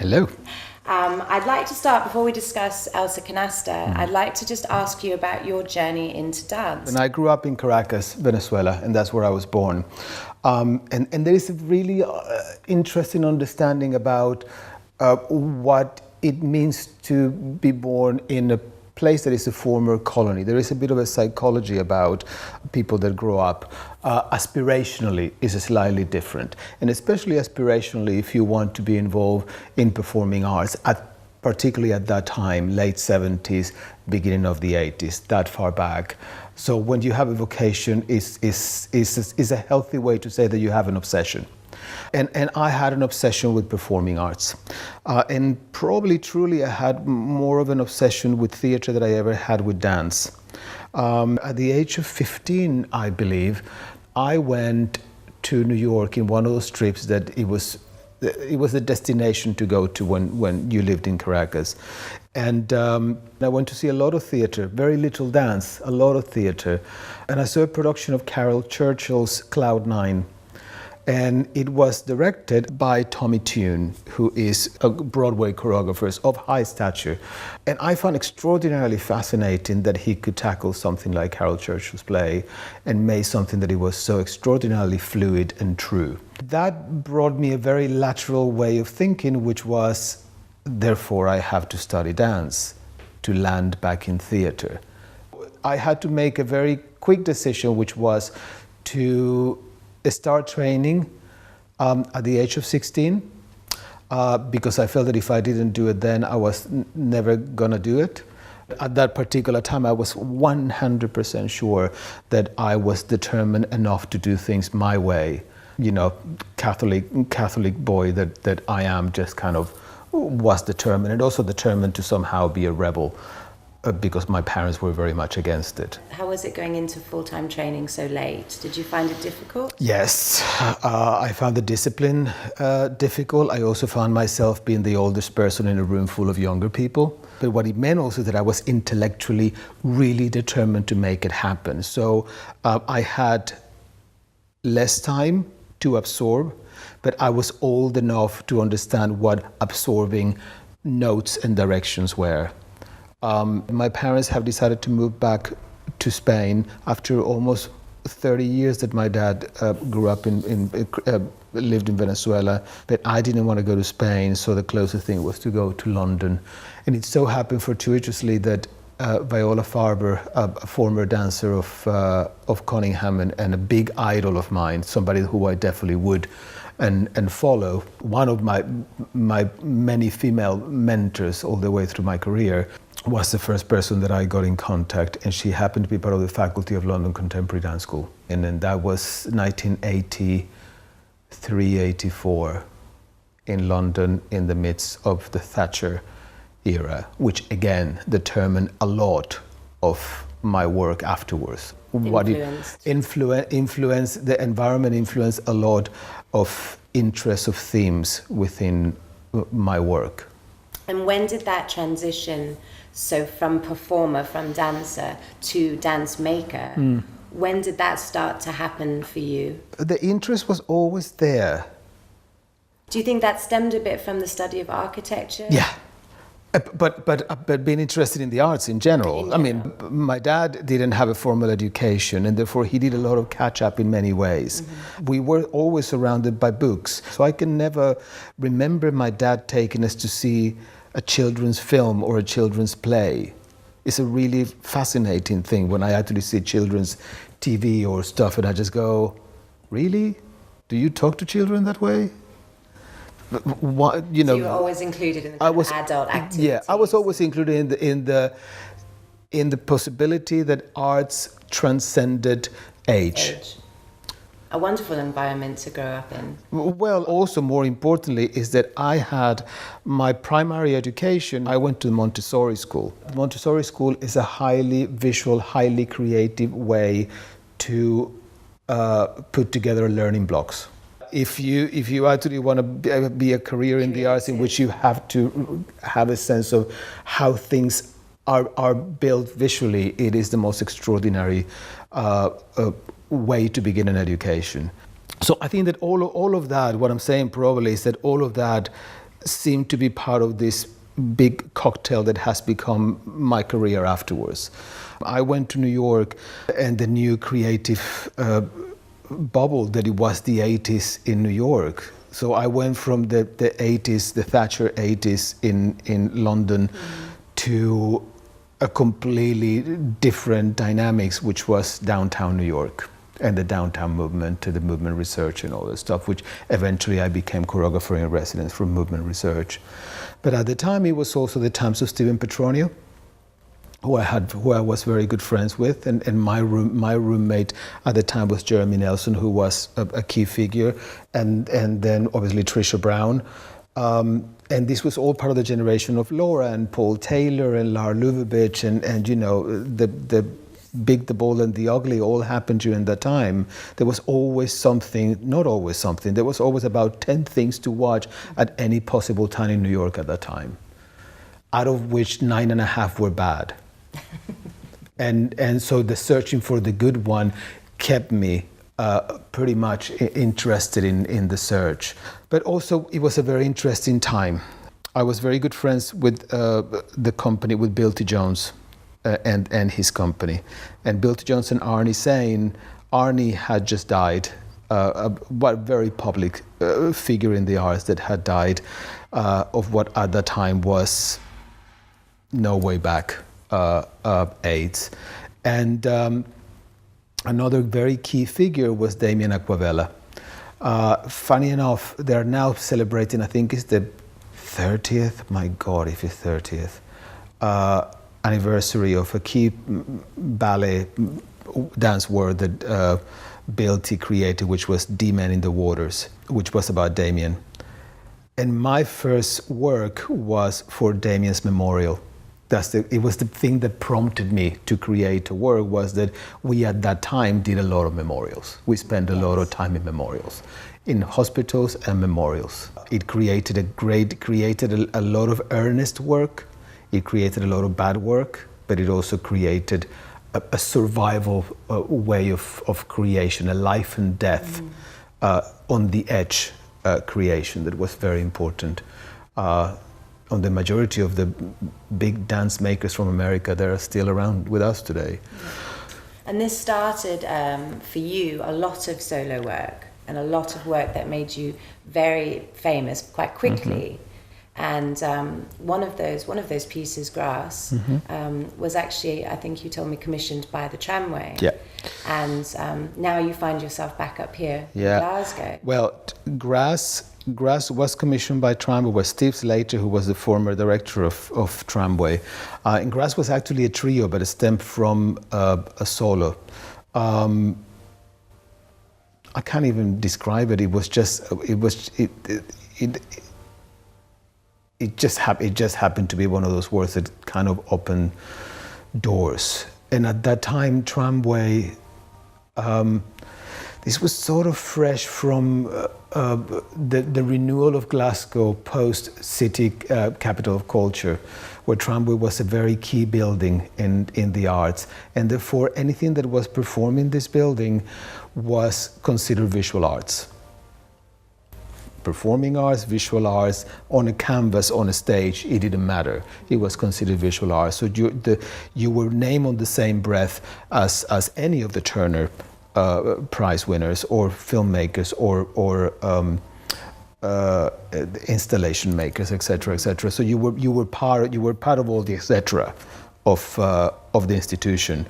Hello. I'd like to start, before we discuss Elsa Canasta, I'd like to just ask you about your journey into dance. And I grew up in Caracas, Venezuela, and that's where I was born. And there is a really interesting understanding about what it means to be born in a place that is a former colony. There is a bit of a psychology about people that grow up. Aspirationally is slightly different, and especially aspirationally if you want to be involved in performing arts, particularly at that time, late 70s, beginning of the 80s, that far back. So when you have a vocation, is a healthy way to say that you have an obsession. And I had an obsession with performing arts. And probably truly I had more of an obsession with theater than I ever had with dance. At the age of 15, I believe, I went to New York in one of those trips that it was a destination to go to when you lived in Caracas. And I went to see a lot of theater, very little dance, a lot of theater. And I saw a production of Carol Churchill's Cloud Nine. And it was directed by Tommy Tune, who is a Broadway choreographer of high stature. And I found extraordinarily fascinating that he could tackle something like Carol Churchill's play and make something that it was so extraordinarily fluid and true. That brought me a very lateral way of thinking, which was, therefore I have to study dance to land back in theater. I had to make a very quick decision, which was to start training at the age of 16 because I felt that if I didn't do it then, I was never gonna do it. At that particular time, I was 100% sure that I was determined enough to do things my way. You know, Catholic boy that I am, just kind of was determined, and also determined to somehow be a rebel. Because my parents were very much against it. How was it going into full-time training so late? Did you find it difficult? Yes, I found the discipline difficult. I also found myself being the oldest person in a room full of younger people. But what it meant also that I was intellectually really determined to make it happen. So I had less time to absorb, but I was old enough to understand what absorbing notes and directions were. My parents have decided to move back to Spain after almost 30 years that my dad grew up lived in Venezuela, but I didn't want to go to Spain, so the closest thing was to go to London. And it so happened fortuitously that Viola Farber, a former dancer of Cunningham and a big idol of mine, somebody who I definitely would and follow, one of my many female mentors all the way through my career, was the first person that I got in contact, and she happened to be part of the faculty of London Contemporary Dance School. And then that was 1983, 84 in London in the midst of the Thatcher era, which again determined a lot of my work afterwards. Influenced the environment, influenced a lot of interests of themes within my work. And when did that transition, so from performer, from dancer to dance maker, when did that start to happen for you? The interest was always there. Do you think that stemmed a bit from the study of architecture? Yeah. But being interested in the arts in general. I mean, my dad didn't have a formal education, and therefore he did a lot of catch-up in many ways. Mm-hmm. We were always surrounded by books, so I can never remember my dad taking us to see a children's film or a children's play. It's a really fascinating thing when I actually see children's TV or stuff, and I just go, really? Do you talk to children that way? What, you know, so you were always included in the adult activities. Yeah, I was always included in the possibility that arts transcended age. A wonderful environment to grow up in. Well, also more importantly is that I had my primary education. I went to Montessori school. Montessori school is a highly visual, highly creative way to put together learning blocks. If you actually want to be a career in the arts in which you have to have a sense of how things are built visually, it is the most extraordinary way to begin an education. So I think that all of that, what I'm saying probably is that all of that seemed to be part of this big cocktail that has become my career afterwards. I went to New York, and the new creative bubble that it was the 80s in New York. So I went from the 80s, the Thatcher 80s in London, to a completely different dynamics, which was downtown New York and the downtown movement, to the movement research and all this stuff, which eventually I became choreographer in residence for movement research. But at the time, it was also the times of Stephen Petronio, who I was very good friends with, and my roommate at the time was Jeremy Nelson, who was a key figure, and then obviously Trisha Brown, and this was all part of the generation of Laura and Paul Taylor and Lar Lubavitch, and you know, the big, the bold, and the ugly all happened during that time. There was always something, not always something. There was always about 10 things to watch at any possible time in New York at that time, out of which 9.5 were bad. And so the searching for the good one kept me pretty much interested in the search. But also it was a very interesting time. I was very good friends with the company, with Bill T. Jones and his company. And Bill T. Jones and Arnie Sane. Arnie had just died, a very public figure in the arts that had died of what at that time was no way back. AIDS. And another very key figure was Damien Acquavella. Funny enough, they are now celebrating, I think it's the 30th, my God, if it's 30th, anniversary of a key ballet dance work that Bill T created, which was D-Men in the Waters, which was about Damien. And my first work was for Damien's memorial. It was the thing that prompted me to create a work, was that we at that time did a lot of memorials. We spent a lot of time in memorials, in hospitals and memorials. It created a lot of earnest work. It created a lot of bad work, but it also created a survival way of creation, a life and death on the edge creation that was very important. On the majority of the big dance makers from America that are still around with us today. And this started for you a lot of solo work and a lot of work that made you very famous quite quickly. And one of those pieces, Grass, was actually, I think you told me, commissioned by the Tramway. Yeah. And now you find yourself back up here in Glasgow. Well, Grass was commissioned by Tramway, was Steve Slater, who was the former director of Tramway. And Grass was actually a trio, but it stemmed from a solo. I can't even describe it. It just happened to be one of those words that kind of opened doors. And at that time, Tramway, this was sort of fresh from the renewal of Glasgow post-city capital of culture, where Tramway was a very key building in the arts. And therefore, anything that was performed in this building was considered visual arts. Performing arts, visual arts, on a canvas, on a stage, it didn't matter. It was considered visual arts. So you were named on the same breath as any of the Turner prize winners or filmmakers or installation makers, etc., etc. So you were part of all the etc. of the institution,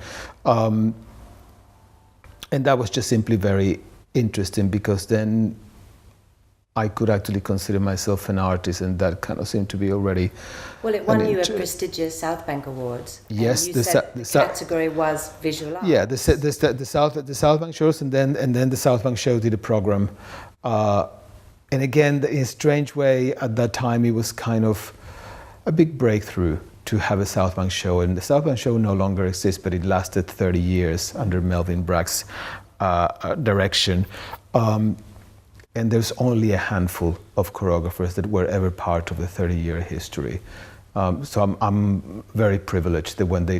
and that was just simply very interesting, because then I could actually consider myself an artist, and that kind of seemed to be already. Well, it won you a prestigious South Bank Award. Yes, and you said the category was visual arts. Yeah, the South Bank shows, and then the South Bank show did a program, and again, in a strange way, at that time it was kind of a big breakthrough to have a South Bank show, and the South Bank show no longer exists, but it lasted 30 years under Melvin Bragg's direction. And there's only a handful of choreographers that were ever part of the 30-year history. So I'm very privileged that when they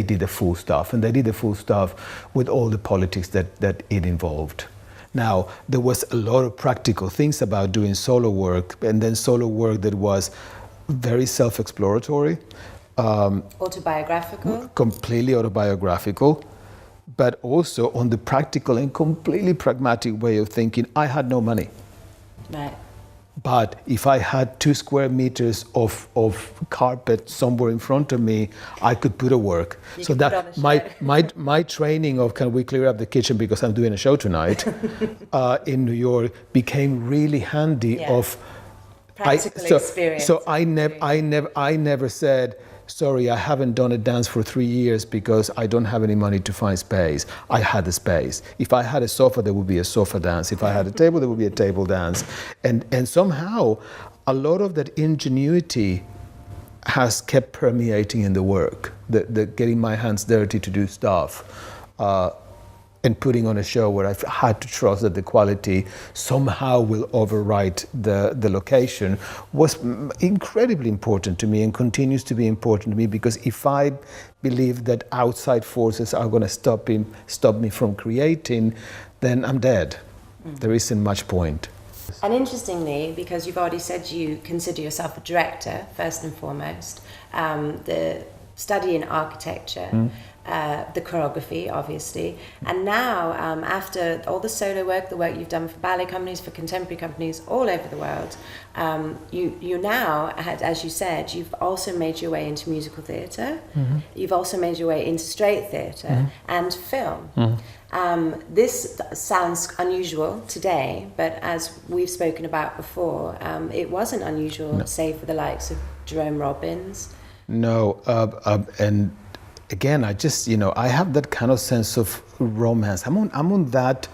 did the full stuff, and they did the full stuff with all the politics that it involved. Now, there was a lot of practical things about doing solo work, and then solo work that was very self-exploratory. Autobiographical? Completely autobiographical, but also on the practical and completely pragmatic way of thinking. I had no money. Right. But if I had 2 square meters of carpet somewhere in front of me, I could put a work. You so could that put on a show. my training of can we clear up the kitchen because I'm doing a show tonight in New York became really handy. Yeah. Of Practical experience. So I never said, sorry, I haven't done a dance for 3 years because I don't have any money to find space. I had the space. If I had a sofa, there would be a sofa dance. If I had a table, there would be a table dance. And somehow, a lot of that ingenuity has kept permeating in the work, the getting my hands dirty to do stuff. And putting on a show where I've had to trust that the quality somehow will overwrite the location was incredibly important to me and continues to be important to me, because if I believe that outside forces are going to stop me from creating, then I'm dead. There isn't much point. And interestingly, because you've already said you consider yourself a director, first and foremost, the study in architecture, the choreography, obviously, and now after all the solo work, the work you've done for ballet companies, for contemporary companies all over the world, you now, as you said, you've also made your way into musical theatre, you've also made your way into straight theatre and film. This sounds unusual today, but as we've spoken about before, it wasn't unusual, say for the likes of Jerome Robbins. No, and again, I just, I have that kind of sense of romance. I'm on that.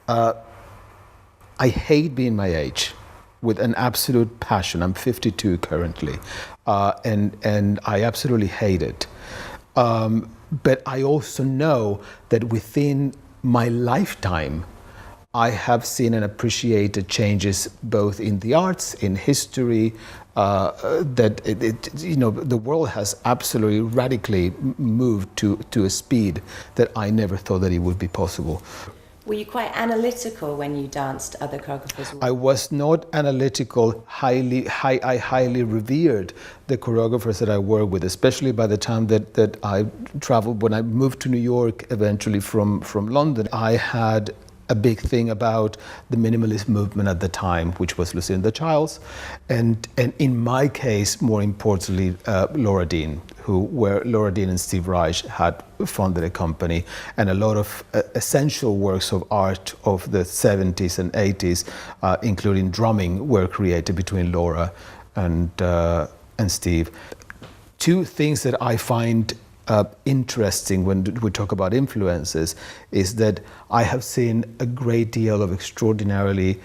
I hate being my age with an absolute passion. I'm 52 currently, and I absolutely hate it. But I also know that within my lifetime, I have seen and appreciated changes both in the arts, in history, that the world has absolutely radically moved to a speed that I never thought that it would be possible. Were you quite analytical when you danced other choreographers? I was not analytical. I highly revered the choreographers that I worked with, especially by the time that I traveled. When I moved to New York, eventually from London, I had a big thing about the minimalist movement at the time, which was Lucinda Childs, and in my case, more importantly, Laura Dean, where Laura Dean and Steve Reich had founded a company, and a lot of essential works of art of the 70s and 80s, including drumming, were created between Laura and Steve. Two things that I find interesting when we talk about influences is that I have seen a great deal of extraordinarily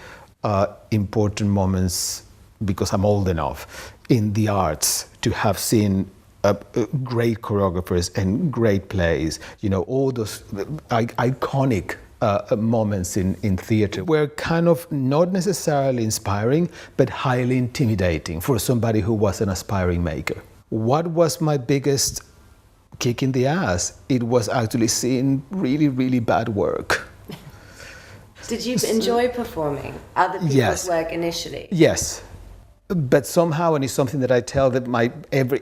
important moments, because I'm old enough, in the arts to have seen great choreographers and great plays, all those iconic moments in theater were kind of not necessarily inspiring, but highly intimidating for somebody who was an aspiring maker. What was my biggest kick in the ass? It was actually seeing really, really bad work. Did you enjoy performing other people's work initially? Yes. But somehow, and it's something that I tell that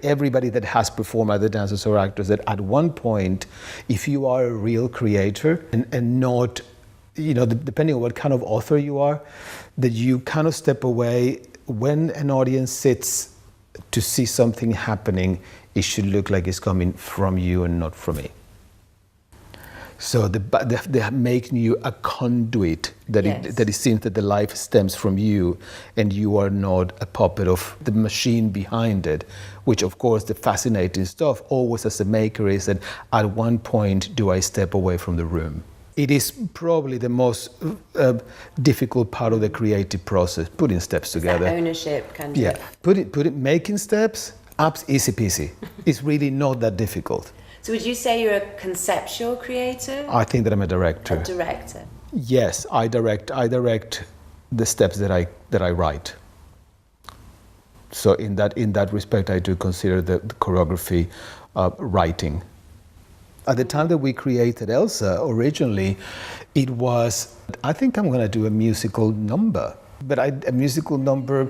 everybody that has performed, either dancers or actors, that at one point, if you are a real creator and not, depending on what kind of author you are, that you kind of step away when an audience sits to see something happening. It should look like it's coming from you and not from me. So they're making you a conduit, that it seems that the life stems from you and you are not a puppet of the machine behind it, which of course the fascinating stuff always as a maker is that at one point do I step away from the room. It is probably the most difficult part of the creative process, putting steps together. That ownership kind of. Making steps, easy peasy. It's really not that difficult. So would you say you're a conceptual creator? I think that I'm a director. A director. Yes, I direct the steps that I write. So in that respect, I do consider the choreography writing. At the time that we created Elsa, originally, it was, I think I'm going to do a musical number. But a musical number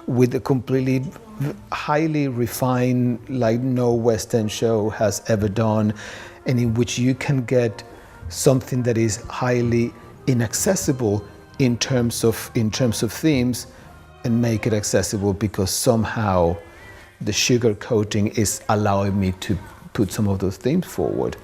with a completely highly refined, like no West End show has ever done, and in which you can get something that is highly inaccessible in terms of themes, and make it accessible because somehow the sugar coating is allowing me to put some of those themes forward.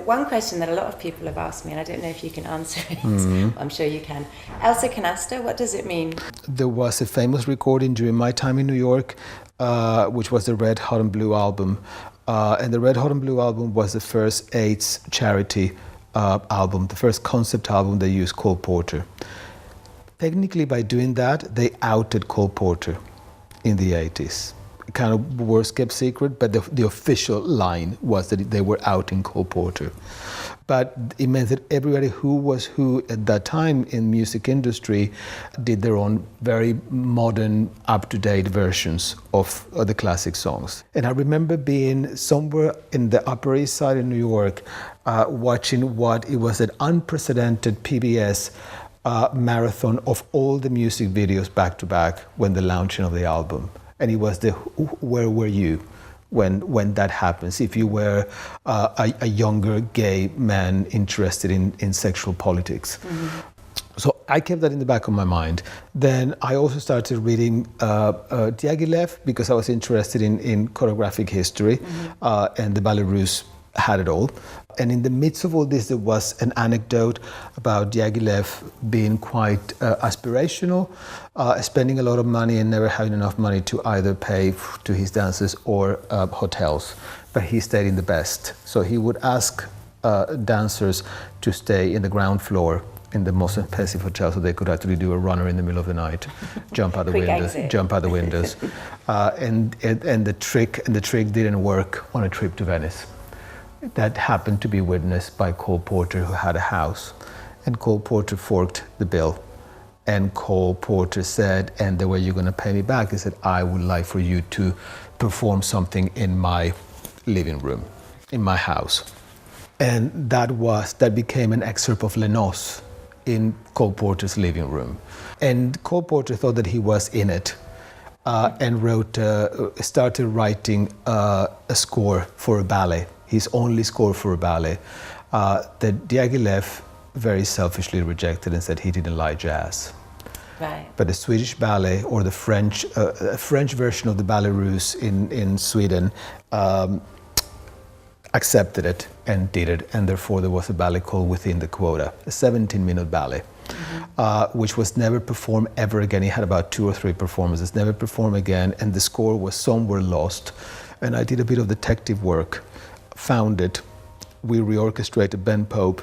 One question that a lot of people have asked me, and I don't know if you can answer it, I'm sure you can. Elsa Canasta, what does it mean? There was a famous recording during my time in New York, which was the Red, Hot and Blue album. And the Red, Hot and Blue album was the first AIDS charity album, the first concept album they used Cole Porter. Technically, by doing that, they outed Cole Porter in the 80s. Kind of was kept secret, but the official line was that they were outing Cole Porter. But it meant that everybody who was who at that time in music industry did their own very modern, up-to-date versions of the classic songs. And I remember being somewhere in the Upper East Side of New York, watching what it was an unprecedented PBS marathon of all the music videos back to back when the launching of the album. And it was where were you when that happens? If you were a younger gay man interested in sexual politics. Mm-hmm. So I kept that in the back of my mind. Then I also started reading Diaghilev because I was interested in choreographic history, and the Ballet Russe had it all. And in the midst of all this, there was an anecdote about Diaghilev being quite aspirational, spending a lot of money and never having enough money to either pay to his dancers or hotels. But he stayed in the best. So he would ask dancers to stay in the ground floor in the most expensive hotel, so they could actually do a runner in the middle of the night, jump out the windows, and the trick didn't work on a trip to Venice. That happened to be witnessed by Cole Porter, who had a house, and Cole Porter forked the bill. And Cole Porter said, "And the way you're going to pay me back," he said, "I would like for you to perform something in my living room, in my house." And that became an excerpt of Les Noces in Cole Porter's living room. And Cole Porter thought that he was in it, and started writing a score for a ballet, his only score for a ballet, that Diaghilev very selfishly rejected and said he didn't like jazz. Right. But the Swedish ballet, or the French version of the Ballet Russe in Sweden, accepted it and did it, and therefore there was a ballet called Within the Quota, a 17-minute ballet, which was never performed ever again. He had about 2 or 3 performances, never performed again, and the score was somewhere lost. And I did a bit of detective work, found it. We reorchestrated. Ben Pope,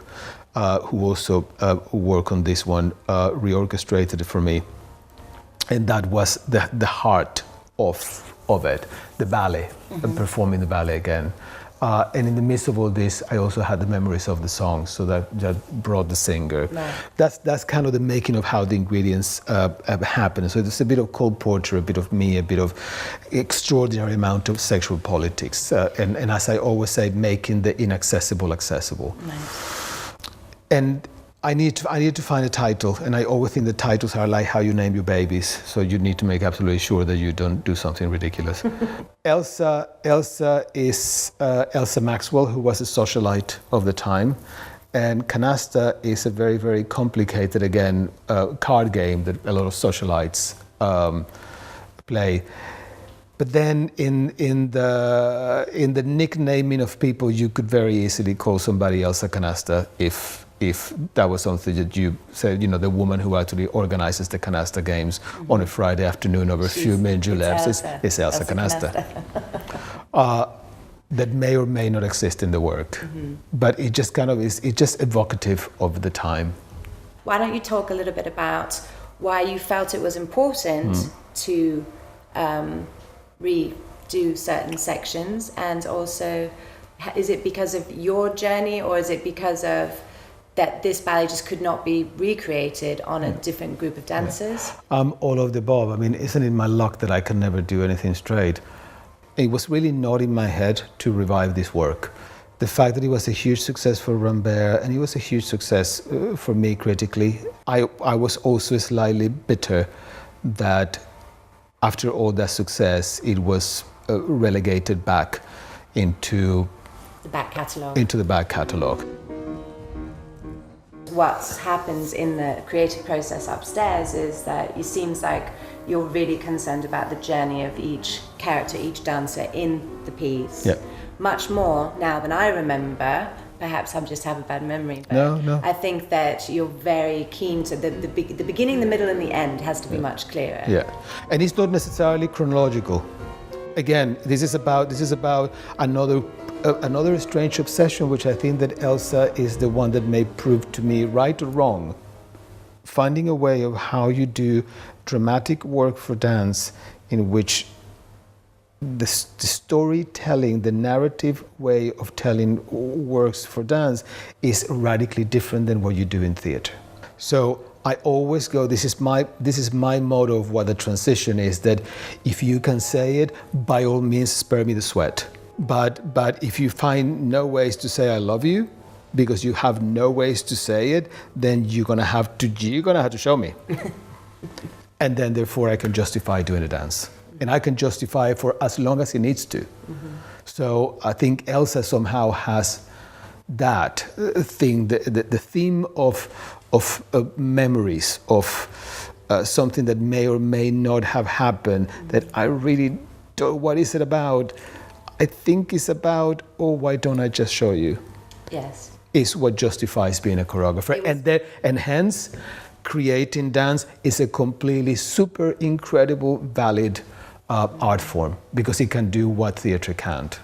who also worked on this one, reorchestrated it for me, and that was the heart of it, the ballet, and performing the ballet again. And in the midst of all this, I also had the memories of the songs, so that brought the singer. Right. That's kind of the making of how the ingredients happen. So there's a bit of Cole Porter, a bit of me, a bit of extraordinary amount of sexual politics, and as I always say, making the inaccessible accessible. Nice. And I need to find a title, and I always think the titles are like how you name your babies, so you need to make absolutely sure that you don't do something ridiculous. Elsa is Elsa Maxwell, who was a socialite of the time, and Canasta is a very, very complicated, again, card game that a lot of socialites play. But then in the nicknaming of people, you could very easily call somebody Elsa Canasta if that was something that you said, the woman who actually organizes the canasta games on a Friday afternoon over a few minjulevs is Elsa Canasta. That may or may not exist in the work, but it just kind of is, it's just evocative of the time. Why don't you talk a little bit about why you felt it was important to redo certain sections, and also, is it because of your journey, or is it because of that this ballet just could not be recreated on a different group of dancers? All of the above. I mean, isn't it my luck that I can never do anything straight? It was really not in my head to revive this work. the fact that it was a huge success for Rambert and it was a huge success for me critically, I was also slightly bitter that after all that success, it was relegated back into The back catalogue. into the back catalogue. What happens in the creative process upstairs is that it seems like you're really concerned about the journey of each character, each dancer in the piece. Yeah. Much more now than I remember. Perhaps I just have a bad memory. But No. I think that you're very keen to the beginning, the middle, and the end has to be much clearer. Yeah, and it's not necessarily chronological. Again, this is about another strange obsession, which I think that Elsa is the one that may prove to me, right or wrong, finding a way of how you do dramatic work for dance in which the storytelling, the narrative way of telling works for dance is radically different than what you do in theater. So I always go, this is my motto of what the transition is, that if you can say it, by all means spare me the sweat. But if you find no ways to say I love you, because you have no ways to say it, then you're gonna have to show me. And then therefore I can justify doing a dance. And I can justify it for as long as it needs to. Mm-hmm. So I think Elsa somehow has that thing, the theme of memories, of something that may or may not have happened, that I really don't, what is it about? I think it's about, why don't I just show you? Yes. Is what justifies being a choreographer. And hence, creating dance is a completely super incredible, valid art form, because it can do what theater can't.